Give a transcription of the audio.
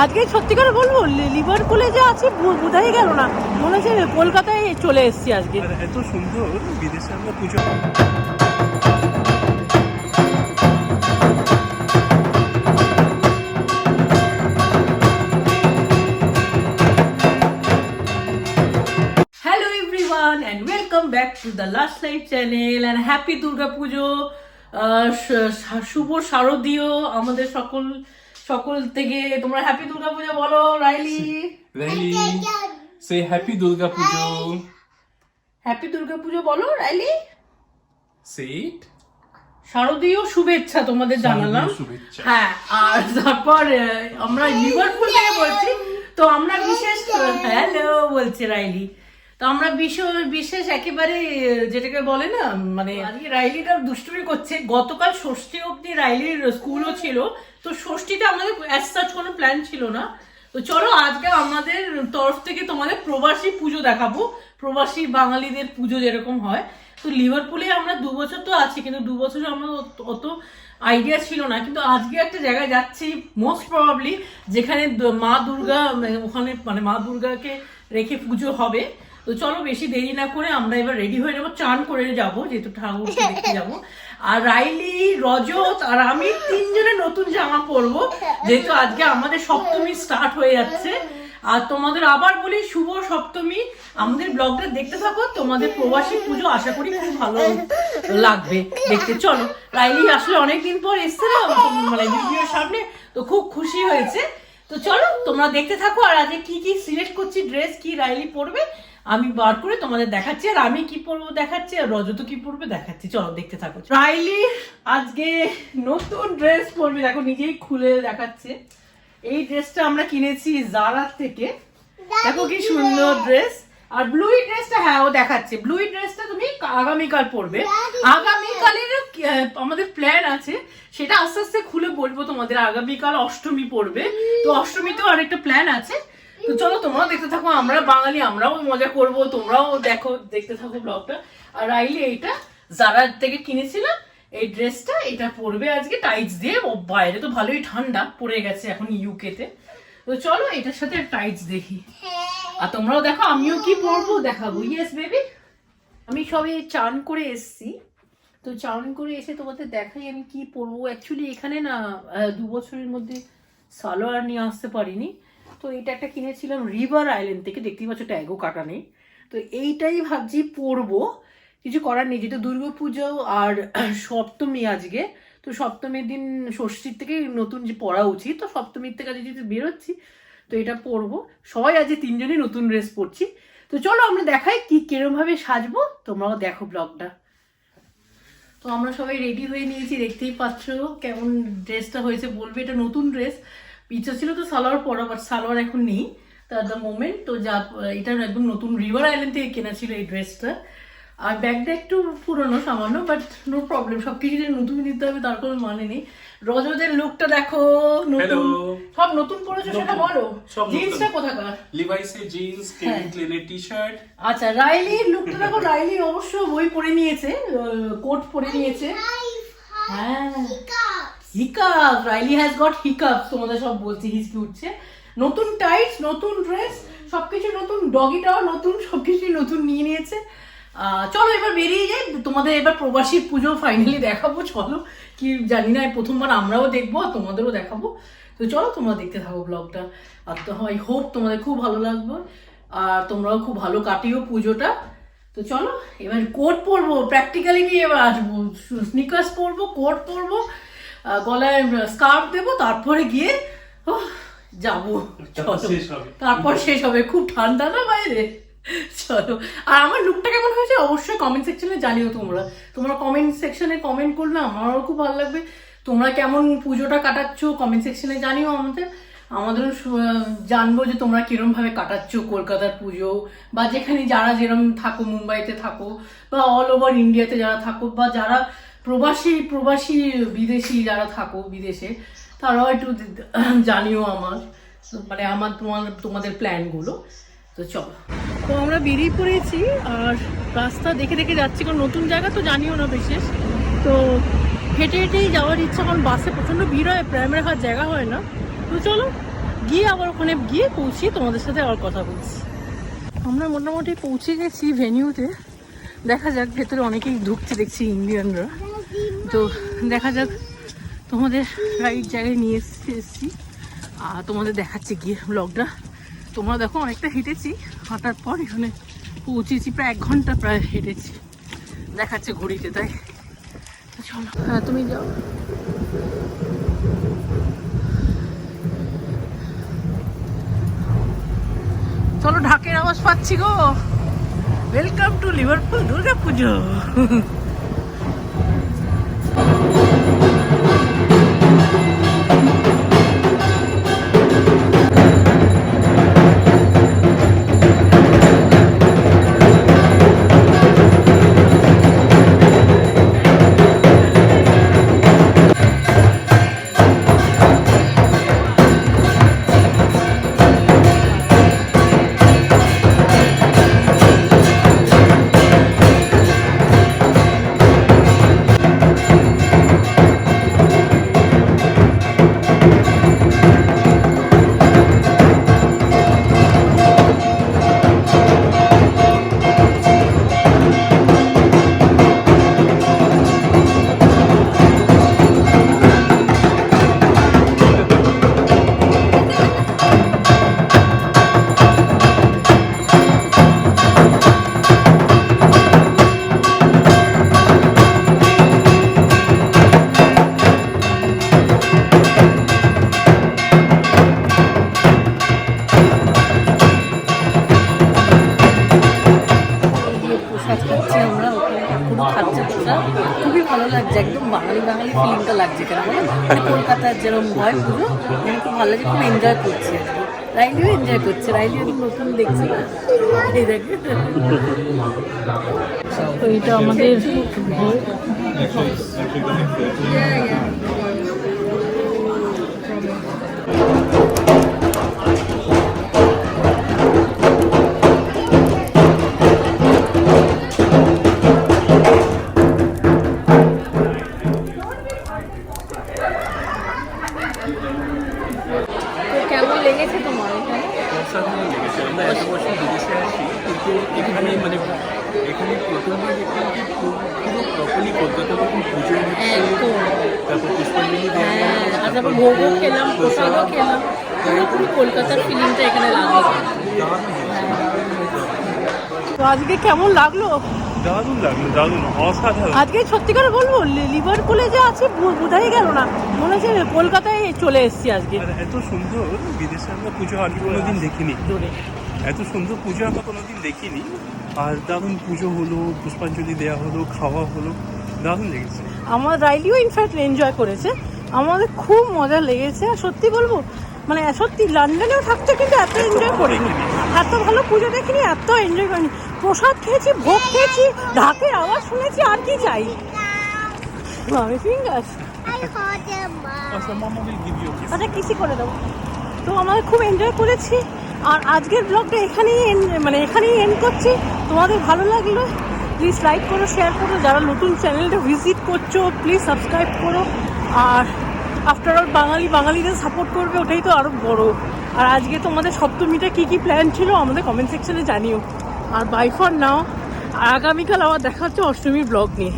আজকে সত্যি করে বলবো, লিভারপুলে যে আছি বোঝাই গেল না, মনে হচ্ছে কলকাতায় চলে এসেছি আজকে। এত সুন্দর বিদেশে আমরা পুজো। Hello everyone and welcome back to the last life channel and happy Durga পুজো, শুভ শারদীয় আমাদের সকল থেকে। তোমরা হ্যাপি দুর্গা পুজো বলো। রাইলি সে হ্যাপি দুর্গা পুজো। হ্যাপি দুর্গা পুজো বলো রাইলি। সেট শারদীয় শুভেচ্ছা তোমাদের জানালাম। শুভেচ্ছা। হ্যাঁ, আর তারপর আমরা লিভারপুল থেকে বলছি, তো আমরা বিশেষ হ্যালো বলছে রাইলি। তো আমরা বিশেষ একেবারে যেটাকে বলে না, মানে আজকে রাইলিটা দুষ্টুমি করছে। গতকাল ষষ্ঠী অব্দি রাইলির স্কুলও ছিল, তো ষষ্ঠীতে আমাদের অ্যাজ সাচ কোনো প্ল্যান ছিল না। তো চলো আজকে আমাদের তরফ থেকে তোমাদের প্রবাসী পুজো দেখাবো, প্রবাসী বাঙালিদের পুজো যেরকম হয়। তো লিভারপুলে আমরা 2 বছর তো আছি, কিন্তু 2 বছরে আমরা অত আইডিয়া ছিল না। কিন্তু আজকে একটা জায়গায় যাচ্ছি মোস্ট প্রবাবলি, যেখানে মা দুর্গা, ওখানে মানে মা দুর্গাকে রেখে পুজো হবে। তো চলো বেশি দেরি না করে আমরা এবার রেডি হয়ে যাবো, চান করে যাবো, যেহেতু ঠাকুরকে দেখতে যাবো। আর রাইলি, রজত আর আমি 3 জনে নতুন জামা পরবো, যেহেতু আজকে আমাদের সপ্তমী স্টার্ট হয়ে যাচ্ছে। আর তোমাদের আবার বলি শুভ সপ্তমী। আমাদের ব্লগটা দেখতে থাকো, তোমাদের প্রবাসী পুজো আশা করি খুব ভালো লাগবে দেখতে। চলো, রাইলি আসলে অনেকদিন পর এসছে না মানে ভিডিওর সামনে, তো খুব খুশি হয়েছে। তো চলো তোমরা দেখতে থাকো। আর আজকে কি কি সিলেক্ট করছি, ড্রেস কি রাইলি পরবে আমি বার করে তোমাদের দেখাচ্ছি, আর আমি কি পরবো দেখাচ্ছি, আর রজত কি পরবে দেখাচ্ছি। চলো দেখতে থাকো। রাইলি আজকে নতুন ড্রেস পরবে, দেখো নিজেই খুলে দেখাচ্ছে। এই ড্রেসটা আমরা কিনেছি জারা থেকে, দেখো কি সুন্দর ড্রেস। আর ব্লুই ড্রেসটা, হ্যাঁ ও দেখাচ্ছে, ব্লুই ড্রেসটা তুমি আগামীকাল পরবে। আগামীকালের আমাদের প্ল্যান আছে, সেটা আস্তে আস্তে খুলে বলবো তোমাদের। আগামীকাল অষ্টমী পড়বে, তো অষ্টমীতেও আরেকটা প্ল্যান আছে। তো চলো তোমরাও দেখতে থাকো, আমরা বাঙালি আমরাও মজা করব, তোমরাও দেখো, দেখতে থাকো ব্লগটা। আর রাইলি এইটা জারা থেকে কিনেছিলাম এই ড্রেসটা, এটা পরবে আজকে টাইটস দিয়ে। ও বাইরে তো ভালোই ঠান্ডা পড়ে গেছে এখন ইউকে তে। তো চলো এটার সাথে টাইটস দেখি, আর তোমরাও দেখো আমিও কি পরবো দেখাবো। ইয়েস বেবি, আমি সবে চান করে এসছি, তো চান করে এসে তোমাদের দেখাই আমি কি পরবো। অ্যাকচুয়ালি এখানে না 2 বছরের মধ্যে সালোয়ার নিয়ে আসতে পারিনি, তো এটা একটা কিনেছিলাম রিভার আইল্যান্ড থেকে, দেখতেই পাচ্ছ ট্যাগও কাটা নেই। তো এইটাই ভাবছি পরবো, কিছু করার নেই, যেহেতু দুর্গা পুজো আর সপ্তমী আজকে। তো সপ্তমীর দিন ষষ্ঠীর থেকে নতুন যে পরা উচিত, তো সপ্তমীর থেকে যেহেতু বেরোচ্ছি তো এটা পরবো। সবাই আজকে 3 জনই নতুন ড্রেস পরছি। তো চলো আমরা দেখাই কি কিরম ভাবে সাজবো, তোমরাও দেখো ব্লগটা। তো আমরা সবাই রেডি হয়ে নিয়েছি, দেখতেই পাচ্ছ কেমন ড্রেসটা হয়েছে বলবে। এটা নতুন ড্রেস, ইচ্ছা ছিল তো সালোয়ার পরা, বাট সালোয়ার এখন নেই তো দ্য মোমেন্ট। তো যা এটা একদম নতুন রিভার আইল্যান্ড থেকে কেনা ছিল এই ড্রেসটা। আর ব্যাগটা একটু পুরনো সামান্য, বাট নো প্রবলেম, সবকিছু যে নতুন নিতে হবে তার কোনো মানে নেই। রজতের লুকটা দেখো, নতুন সব নতুন পরেছো, সেটা বলো। জিন্সটা কোথাকার? লিভাইসের জিন্স, কেভিন ক্লেনের টি-শার্ট। আচ্ছা, রাইলির লুকটা দেখো। রাইলি অবশ্য বই পরে নিয়েছে, কোট পরে নিয়েছে। হ্যাঁ, hiccup, Riley has got hiccup, তোমাদের সব বলছি, হিসকি উঠছে। নতুন টাইটস, নতুন ড্রেস, সবকিছু নতুন, ডগিটাও নতুন, সবকিছু নতুন নিয়ে নিয়েছে। চলো এবার বেরিয়ে যাই, তোমাদের এবার প্রবাসী পুজো ফাইনালি দেখাবো। চলো, কি জানি না, প্রথমবার আমরাও দেখবো আর তোমাদেরও দেখাবো। তো চলো তোমরা দেখতে থাকো ব্লগটা। আর তো আই হোপ তোমাদের খুব ভালো লাগবে, আর তোমরাও খুব ভালো কাটিও পুজোটা। তো চলো এবার কোট পরবো, প্র্যাকটিক্যালি নিয়ে এবার আসবো, স্নিকার্স পরবো, কোট পরবো, গলায় স্কার্ফ দেবো, তারপরে গিয়ে যাবো। তারপর শেষ হবে, খুব ঠান্ডা না বাইরে। চলো, আর আমার লুকটা কেমন হয়েছে অবশ্যই কমেন্ট সেকশনে জানিও। তোমরা কমেন্ট সেকশনে কমেন্ট করলে আমারও খুব ভালো লাগবে। তোমরা কেমন পুজোটা কাটাচ্ছ কমেন্ট সেকশনে জানিও আমাদেরও জানবো যে তোমরা কিরম ভাবে কাটাচ্ছ কলকাতার পুজো, বা যেখানে যারা যেরকম থাকো, মুম্বাইতে থাকো বা অল ওভার ইন্ডিয়াতে যারা থাকো, বা যারা প্রবাসী বিদেশি যারা থাকো বিদেশে, তারাও একটু জানিও মানে তোমাদের প্ল্যানগুলো। তো চলো, তো আমরা বেরিয়ে পড়েছি, আর রাস্তা দেখে দেখে যাচ্ছি, কারণ নতুন জায়গা তো জানিও না বিশেষ। তো হেঁটে হেঁটেই যাওয়ার ইচ্ছা, কারণ বাসে প্রচণ্ড ভিড় হয়, প্রাইমারি হওয়ার জায়গা হয় না। তো চলো গিয়ে আবার ওখানে গিয়ে পৌঁছে তোমাদের সাথে আবার কথা বলছি। আমরা মোটামুটি পৌঁছে গেছি ভেনিউতে। দেখা যাক, ভেতরে অনেকেই ঢুকছে দেখছি ইন্ডিয়ানরা। তো দেখা যাক, তোমাদের রাইট জায়গায় নিয়ে এসেছি আর তোমাদের দেখাচ্ছে গিয়ে ব্লগটা। তোমরা দেখো অনেকটা হেঁটেছি, হাঁটার পর এখানে পৌঁছেছি, প্রায় 1 ঘন্টা প্রায় হেঁটেছি, দেখাচ্ছে ঘড়িতে। তাই চলো, হ্যাঁ তুমি যাও। চলো, ঢাকের আওয়াজ পাচ্ছি গো। Welcome to Liverpool Durga Puja. খুবই ভালো লাগছে, একদম বাঙালি বাঙালি ফিলিংটা লাগছে। কেন বলো, কলকাতার যেরকম হয় পুজো, আমি খুব ভালো লাগছে, খুব এনজয় করছি। রাইলিও এনজয় করছে, রাইলিও নতুন দেখছি না। এই দেখে তো এটা আমাদের কেমন লেগেছে তোমার এখানে? অসাধারণ লেগেছে। আমরা এত বছর বিদেশে আসি, কিন্তু এখানে মানে এখানে প্রথমে দেখলাম কি পুরো প্রপারলি কলকাতা মতন পুজো হচ্ছে, তারপর পুষ্পাঞ্জলি আর তারপর ভোগও খেলাম, প্রসাদও খেলাম, পুরোপুরি কলকাতার ফিলিংটা এখানে লাগলো। তো আজকে কেমন লাগলো? দারুণ লাগলো, দারুণ, অসাধারণ। আজকে সত্যি করে বলবো, লিভারপুলে যে আছে বোঝাই গেল না, মনে হচ্ছে কলকাতায় চলে এসেছি আজকে। এত সুন্দর বিদেশে আমরা পুজো আগে কোনোদিন দেখিনি, এত সুন্দর পুজো আমরা কোনোদিন দেখিনি। আর দারুণ পুজো হলো, পুষ্পাঞ্জলি দেওয়া হলো, খাওয়া হলো, দারুণ লেগেছে। আমার রাইলিও ইনফ্যাক্ট এনজয় করেছে, আমাদের খুব মজা লেগেছে। আর সত্যি বলবো, মানে সত্যি লন্ডনেও থাকতে কিন্তু এত এনজয় করিনি, এত ভালো পুজো দেখিনি, এত এনজয় করিনি। প্রসাদ খেয়েছি, ভোগ খেয়েছি, ঢাকের আওয়াজ শুনেছি, আর কি চাই। আচ্ছা, কিসি করে দেবো। তো আমাদের খুব এনজয় করেছি। আর আজকের ব্লগটা এখানেই এন্ড করছি। তোমাদের ভালো লাগলো প্লিজ লাইক করো, শেয়ার করো। যারা নতুন চ্যানেলটা ভিজিট করছো প্লিজ সাবস্ক্রাইব করো। আর আফটার অল বাঙালিদের সাপোর্ট করবে, ওটাই তো আরও বড়। আর আজকে তোমাদের সপ্তমীটা কী কী প্ল্যান ছিল আমাদের কমেন্ট সেকশনে জানিও। আর বাই ফর নাও, আগামীকাল আবার দেখা হচ্ছে অষ্টমীর ব্লগ নিয়ে।